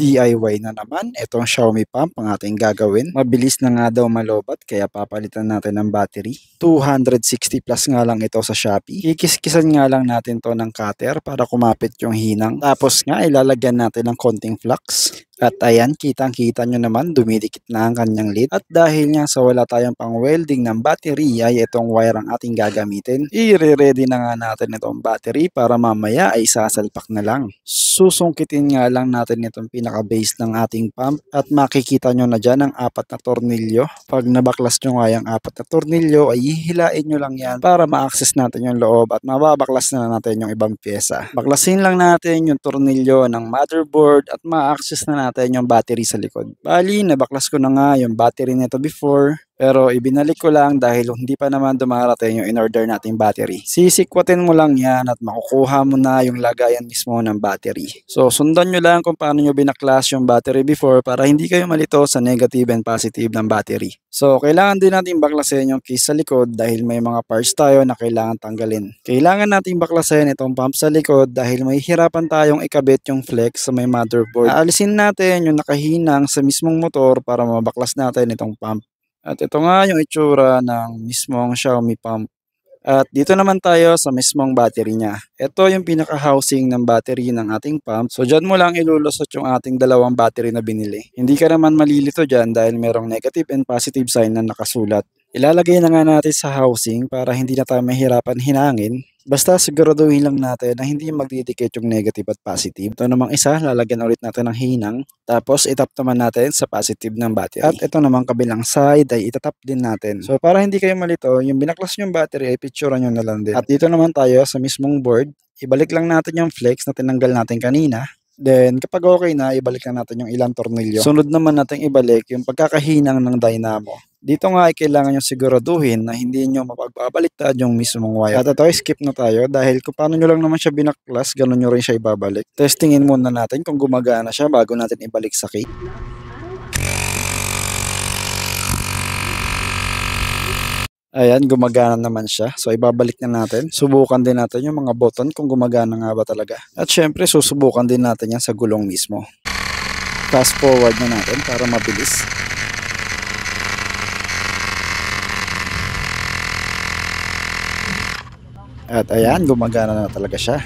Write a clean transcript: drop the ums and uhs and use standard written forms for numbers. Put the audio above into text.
DIY na naman, itong Xiaomi pump ang ating gagawin. Mabilis na nga daw malobat kaya papalitan natin ng battery. 260 plus nga lang ito sa Shopee. Kikis-kisan nga lang natin to ng cutter para kumapit yung hinang. Tapos nga ilalagyan natin ng konting flux. At ayan, kitang-kita nyo naman, dumidikit na ang kanyang lid. At dahil nga sa wala tayong pang welding ng battery, ay itong wire ang ating gagamitin. I-ready na nga natin itong battery para mamaya ay sasalpak na lang. Susungkitin nga lang natin itong pinaka-base ng ating pump at makikita nyo na dyan ang 4 na tornilyo. Pag nabaklas nyo nga yung 4 na tornilyo, ay hihilain nyo lang yan para ma-access natin yung loob at mababaklas na natin yung ibang pyesa. Baklasin lang natin yung tornilyo ng motherboard at ma-access na natin yung battery sa likod. Bali, nabaklas ko na nga yung battery nito before, pero ibinalik ko lang dahil hindi pa naman dumarating yung in-order nating battery. Sisikwatin mo lang yan at makukuha mo na yung lagayan mismo ng battery. So, sundan nyo lang kung paano nyo binaklas yung battery before para hindi kayo malito sa negative and positive ng battery. So, kailangan din natin baklasin yung case sa likod dahil may mga parts tayo na kailangan tanggalin. Kailangan natin baklasin itong pump sa likod dahil may hirapan tayong ikabit yung flex sa may motherboard. Aalisin natin yung nakahinang sa mismong motor para mabaklas natin itong pump. At ito nga yung itsura ng mismong Xiaomi pump. At dito naman tayo sa mismong battery niya. Ito yung pinaka-housing ng battery ng ating pump. So dyan mo lang ilulusot yung ating dalawang battery na binili. Hindi ka naman malilito dyan dahil merong negative and positive sign na nakasulat. Ilalagay na nga natin sa housing para hindi na tayo mahirapan hinangin. Basta siguraduhin lang natin na hindi magdidikit yung negative at positive. Ito namang isa, lalagyan ulit natin ng hinang. Tapos itap naman natin sa positive ng battery. At ito namang kabilang side ay itatap din natin. So para hindi kayo malito, yung binaklas yung battery ay picturean nyo na lang din. At dito naman tayo sa mismong board. Ibalik lang natin yung flex na tinanggal natin kanina. Then, kapag okay na, ibalik na natin yung ilang tornilyo. Sunod naman natin ibalik yung pagkakahinang ng dynamo. Dito nga ay kailangan nyo siguraduhin na hindi nyo mapagbabaliktad yung mismong wire. At ito, skip na tayo dahil kung paano nyo lang naman siya binaklas, ganun nyo rin siya ibabalik. Testingin muna natin kung gumagana siya bago natin ibalik sa key. Ayan, gumagana naman siya. So, ibabalik na natin. Subukan din natin yung mga button kung gumagana nga ba talaga. At syempre, susubukan din natin yan sa gulong mismo. Fast forward na natin para mabilis. At ayan, gumagana na talaga siya.